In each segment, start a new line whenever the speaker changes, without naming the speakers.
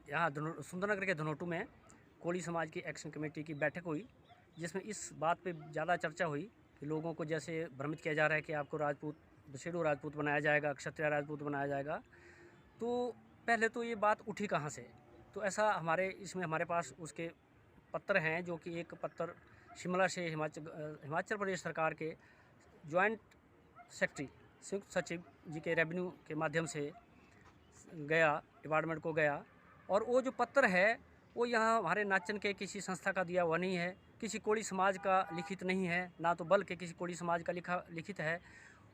यहाँ सुंदरनगर के धनोटू में कोली समाज की एक्शन कमेटी की बैठक हुई, जिसमें इस बात पे ज़्यादा चर्चा हुई कि लोगों को जैसे भ्रमित किया जा रहा है कि आपको राजपूत बसेड़ू राजपूत बनाया जाएगा, क्षत्रिय राजपूत बनाया जाएगा। तो पहले तो ये बात उठी कहाँ से? तो ऐसा हमारे पास उसके पत्र हैं, जो कि एक पत्र शिमला से हिमाचल प्रदेश सरकार के जॉइंट सेक्रेटरी संयुक्त सचिव जी के रेवेन्यू के माध्यम से गया, डिपार्टमेंट को गया। और वो जो पत्र है वो यहाँ हमारे नाचन के किसी संस्था का दिया हुआ नहीं है, किसी कोली समाज का लिखित नहीं है, ना तो बल्कि किसी कोली समाज का लिखित है।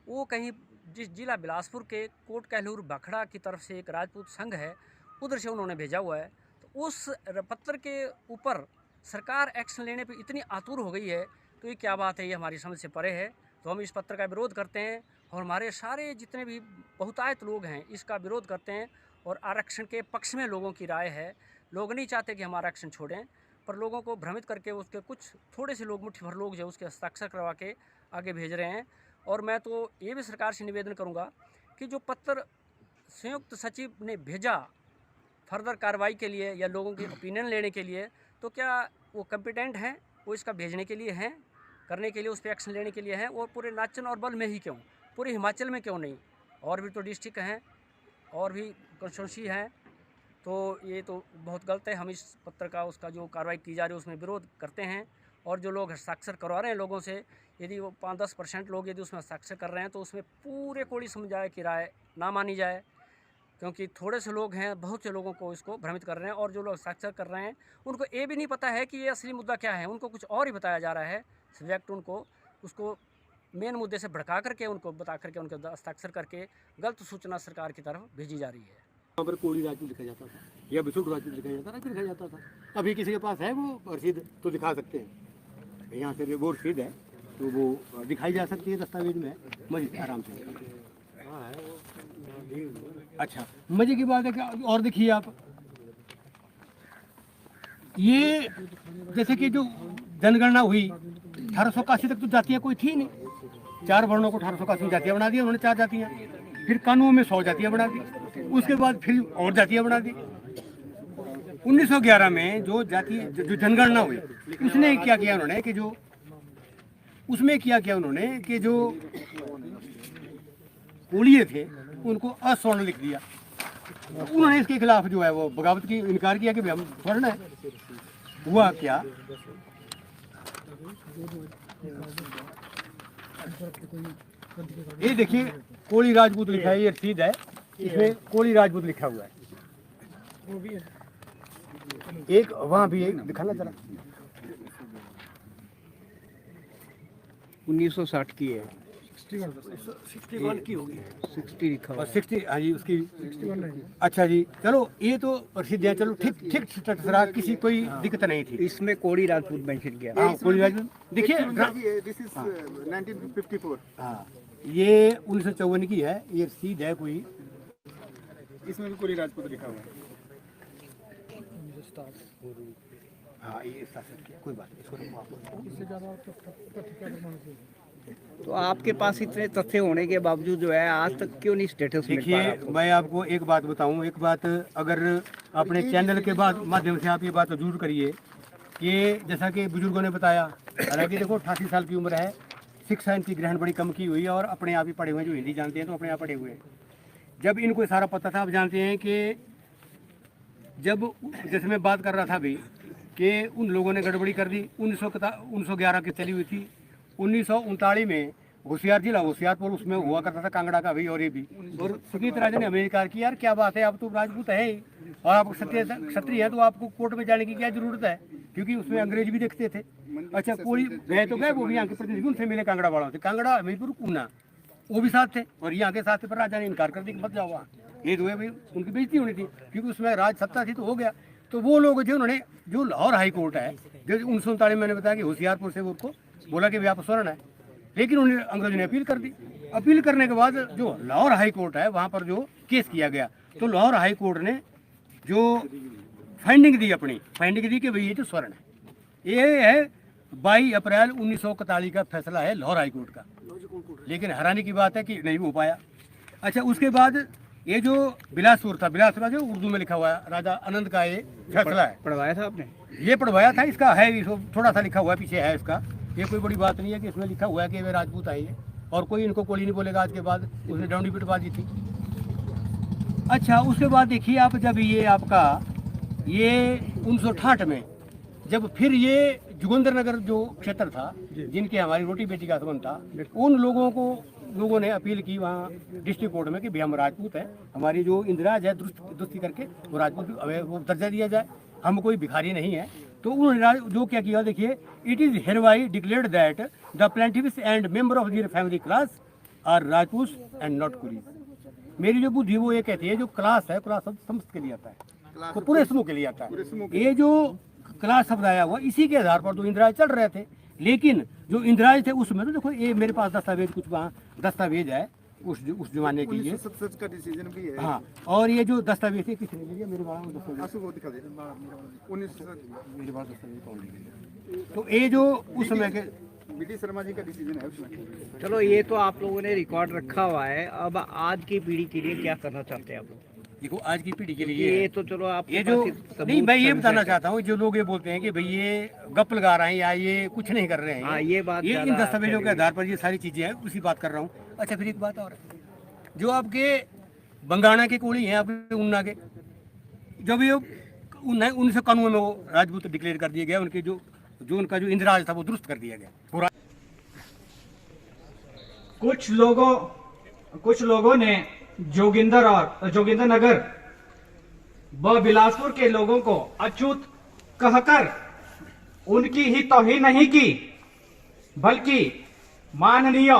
वो कहीं जिस जिला बिलासपुर के कोट कहलूर भाखड़ा की तरफ से एक राजपूत संघ है, उधर से उन्होंने भेजा हुआ है। तो उस पत्र के ऊपर सरकार एक्शन लेने पे इतनी आतुर हो गई है, तो ये क्या बात है, ये हमारी समझ से परे है। तो हम इस पत्र का विरोध करते हैं और हमारे सारे जितने भी बहुतायत लोग हैं इसका विरोध करते हैं। और आरक्षण के पक्ष में लोगों की राय है। लोग नहीं चाहते कि हम आरक्षण छोड़ें, पर लोगों को भ्रमित करके उसके कुछ थोड़े से लोग, मुट्ठी भर लोग जो उसके हस्ताक्षर करवा के आगे भेज रहे हैं। और मैं तो ये भी सरकार से निवेदन करूंगा कि जो पत्र संयुक्त सचिव ने भेजा फर्दर कार्रवाई के लिए या लोगों की ओपिनियन लेने के लिए, तो क्या वो कम्पिटेंट हैं, वो इसका भेजने के लिए हैं, करने के लिए, उस पर एक्शन लेने के लिए हैं? और पूरे नाचन और बल में ही क्यों, पूरे हिमाचल में क्यों नहीं? और भी तो डिस्ट्रिक्ट हैं और भी कॉन्स्टिट्यूंसी हैं। तो ये तो बहुत गलत है। हम इस पत्र का, उसका जो कार्रवाई की जा रही है उसमें विरोध करते हैं। और जो लोग हस्ताक्षर करवा रहे हैं लोगों से, यदि वो 5-10% लोग यदि उसमें हस्ताक्षर कर रहे हैं तो उसमें पूरे कोली समुदाय की राय ना मानी जाए, क्योंकि थोड़े से लोग हैं बहुत से लोगों को इसको भ्रमित कर रहे हैं। और जो लोग हस्ताक्षर कर रहे हैं उनको ये भी नहीं पता है कि ये असली मुद्दा क्या है, उनको कुछ और ही बताया जा रहा है। सब्जेक्ट उनको उसको मेन मुद्दे से भड़का करके, उनको बता करके, उनके हस्ताक्षर करके गलत सूचना सरकार की तरफ भेजी जा रही है।
वहाँ पर कोली राजपूत लिखा जाता था या बिसुट राजपूत लिखा जाता था, लिखा जाता था। अभी किसी के पास है वो रसीद तो दिखा सकते हैं, यहाँ से वो रसीद है तो वो दिखाई जा सकती है दस्तावेज में, मजे आराम से। अच्छा, मजे की बात है क्या? और देखिए आप, ये जैसे कि जो जनगणना हुई 1881 तक तो जातियाँ कोई थी नहीं। 4 वर्णों को 1881 जातियाँ बना दिया उन्होंने, 4 जातियाँ। फिर कानून में 100 जातियाँ बना दी, उसके बाद फिर और जातियाँ बना दी। 1911 में जो जनगणना हुई उसने क्या किया उन्होंने कि जो उसमें क्या किया उन्होंने कि जो कोलिये थे उनको अस्वर्ण लिख दिया। उन्होंने इसके खिलाफ जो है वो बगावत की इनकार किया कि भाई हम स्वर्ण है। हुआ क्या, ये देखिए कोली राजपूत लिखा है, ये रसीद है, इसमें कोली राजपूत लिखा हुआ है। एक वहाँ भी एक दिखाना जरा,
1960 की है,
61 की होगी,
60 लिखा हुआ है।
60, हाँ जी उसकी 61 है। अच्छा जी, चलो ये तो रसीद है, चलो ठीक ठीक सरा, किसी कोई दिक्कत नहीं थी।
इसमें कोली राजपूत मेंशन किया।
हाँ कोली राजपूत देखिए,
दिस इज 1954।
हाँ ये 1954 की है, ये रसीद है कोई,
इसमें भी कोली राजपूत लिखा हुआ है।
हाँ ये कोई बात नहीं,
तो आपके पास इतने तथ्य होने के बावजूद जो है आज तक क्यों नहीं स्टेटस मिल पा रहा
देखिए
आपको?
मैं आपको एक बात बताऊं, एक बात अगर अपने चैनल के माध्यम से आप ये बात जरूर करिए कि जैसा कि बुजुर्गों ने बताया, हालांकि देखो 88 साल की उम्र है, शिक्षा इनकी ग्रहण बड़ी कम की हुई है और अपने आप ही पढ़े हुए, जो हिंदी जानते हैं तो अपने आप पढ़े हुए हैं। जब इनको सारा पता था, आप जानते हैं कि जब जैसे मैं बात कर रहा था अभी कि उन लोगों ने गड़बड़ी कर दी, 1911 की चली हुई थी। 1939 में होशियारपुर उसमें हुआ करता था कांगड़ा का भी, और ये भी। और सुजीत राजा ने हमें इनकार किया, यार क्या बात है, आप तो राजपूत है ही और आप क्षत्रिय है, तो आपको कोर्ट में जाने की क्या जरूरत है, क्योंकि उसमें अंग्रेज भी देखते थे। अच्छा कोई गए तो गए, वो भी यहाँ के प्रतिनिधि उनसे मिले, कांगड़ा वालों से, कांगड़ा हमीरपुर ऊना वो भी साथ थे और यहाँ के साथ थे, पर राजा ने इनकार कर दिया कि मत जाओ वहाँ, ये तो है भाई, उनकी बेइज्जती होनी थी, क्योंकि उसमें राज सत्ता थी तो हो गया। तो वो लोग जो उन्होंने, जो लाहौर हाई कोर्ट है, जो 1939 मैंने बताया कि होशियारपुर से उनको बोला कि आप स्वर्ण है, लेकिन उन्होंने अंग्रेजों ने अपील कर दी। अपील करने के बाद जो लाहौर हाई कोर्ट है वहाँ पर जो केस किया गया, तो लाहौर हाई कोर्ट ने जो फाइंडिंग दी, अपनी फाइंडिंग दी कि भाई ये तो स्वर्ण है। ये है 22 अप्रैल 1941 का फैसला है लाहौर हाई कोर्ट का, लेकिन हैरानी की बात है कि नहीं हो पाया। अच्छा उसके बाद ये जो बिलासपुर था, बिलासपुर जो उर्दू में लिखा हुआ है, राजा आनंद का ये फैसला है।
पढ़वाया था आपने?
ये पढ़वाया था, इसका है थोड़ा सा लिखा हुआ है, पीछे है इसका। ये कोई बड़ी बात नहीं है कि इसमें लिखा हुआ है कि वे राजपूत आएंगे और कोई इनको कोली नहीं बोलेगा आज के बाद। उसने डाउंडी पिटवा दी थी। अच्छा, उसके बाद देखिए आप, जब ये आपका ये 1968 में जब फिर ये जोगिंदर नगर जो क्षेत्र था, जिनके हमारी रोटी बेटी का संबंध था, उन लोगों ने अपील की वहाँ डिस्ट्रिक्ट कोर्ट में कि भाई हम राजपूत है, हमारी जो इंदिराज है दुरुस्ती करके वो राजपूत हमें वो दर्जा दिया जाए, हम कोई भिखारी नहीं है। तो उन्होंने जो क्या किया देखिए, it is hereby declared that the plaintiffs and member of their family class are Rajput and not coolies. मेरी जो बुद्धि वो ये कहती है, जो क्लास है, क्लास शब्द समस्त के लिए आता है, तो पूरे समूह के लिए आता है। ये जो क्लास शब्द आया हुआ, इसी के आधार पर तो इंदिराज चल रहे थे। लेकिन जो इंदिराज थे उसमें तो देखो, ये मेरे पास दस्तावेज, कुछ वहाँ दस्तावेज है उस जमाने के लिए।
1967 का डिसीजन भी है।
हाँ, और ये जो दस्तावेज थे किसने लिया? मेरे पास दस्तावेज,
आंसू को दिखा दे। 19
मेरे पास दस्तावेज कौन लिया? तो ये जो उस समय के
बीटी शर्मा जी का डिसीजन है उसमें।
चलो, ये तो आप लोगों ने रिकॉर्ड रखा हुआ है। अब आज की पीढ़ी के लिए क्या करना चाहते हैं आप लोग?
देखो, आज की पीढ़ी के लिए
ये तो चलो आप
ये जो नहीं, मैं ये बताना चाहता हूँ, जो लोग ये बोलते हैं कि भाई ये गप लगा रहे हैं या ये कुछ नहीं कर रहे हैं,
हाँ, ये बात
ये इन दस्तावेजों के आधार पर ये सारी चीजें हैं, उसी बात कर रहा हूँ। अच्छा, फिर एक बात और है, जो आपके बंगाना के कोड़ी हैं, आपके उन्ना के, जब ये 1991 में वो राजपूत डिक्लेयर कर दिया गया, उनके जो उनका जो इंदिराज था वो दुरुस्त कर दिया गया पूरा।
कुछ लोगों ने जोगिंदर नगर व बिलासपुर के लोगों को अछूत कहकर उनकी ही तौहीन नहीं की, बल्कि माननीय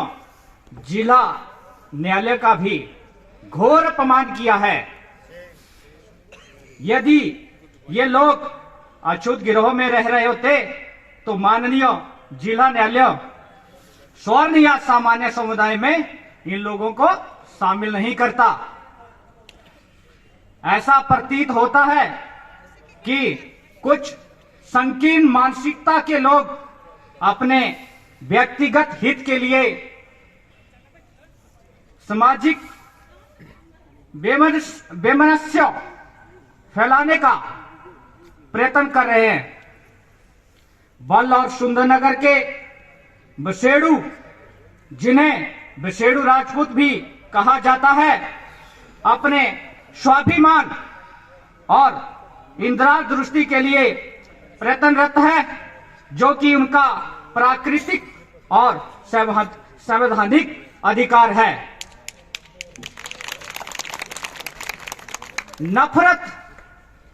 जिला न्यायालय का भी घोर अपमान किया है। यदि ये लोग अछूत गिरोह में रह रहे होते तो माननीय जिला न्यायालय स्वर्ण या सामान्य समुदाय में इन लोगों को शामिल नहीं करता। ऐसा प्रतीत होता है कि कुछ संकीर्ण मानसिकता के लोग अपने व्यक्तिगत हित के लिए सामाजिक वैमनस्य फैलाने का प्रयत्न कर रहे हैं। बल और सुंदरनगर के बसेड़ू, जिन्हें बसेड़ू राजपूत भी कहा जाता है, अपने स्वाभिमान और इंदिरा दृष्टि के लिए प्रयत्नरत है, जो कि उनका प्राकृतिक और संवैधानिक अधिकार है। नफरत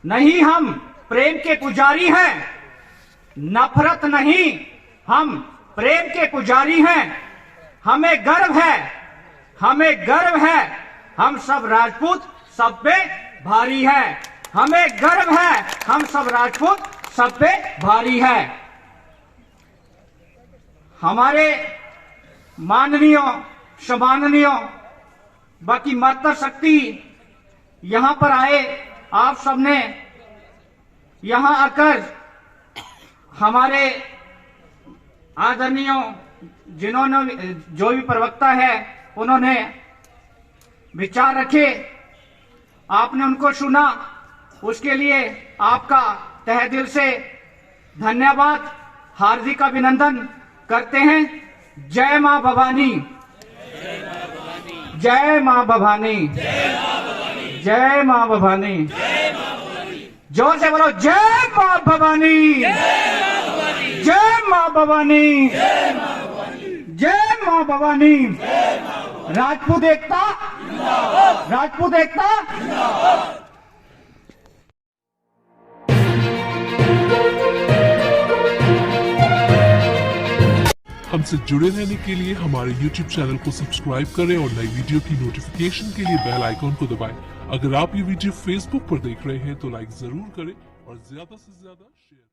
नहीं, हम प्रेम के पुजारी हैं। नफरत नहीं, हम प्रेम के पुजारी हैं। हमें गर्व है, हम सब राजपूत सब पे भारी है। हमें गर्व है, हम सब राजपूत सब पे भारी है। हमारे माननीय सम्माननीय बाकी मातृशक्ति यहाँ पर आए, आप सबने यहाँ आकर हमारे आदरणीय जिन्होंने जो भी प्रवक्ता है उन्होंने विचार रखे, आपने उनको सुना, उसके लिए आपका तहे दिल से धन्यवाद, हार्दिक अभिनंदन करते हैं। जय मां भवानी, जय मां भवानी, जय मां भवानी, जोर से बोलो जय मां भवानी, जय मां भवानी, जय मां भवानी। राजपूत एकता, राजपूत एकता।
हमसे जुड़े रहने के लिए हमारे YouTube चैनल को सब्सक्राइब करें और नई वीडियो की नोटिफिकेशन के लिए बेल आइकॉन को दबाएं। अगर आप ये वीडियो Facebook पर देख रहे हैं तो लाइक जरूर करें और ज्यादा से ज्यादा शेयर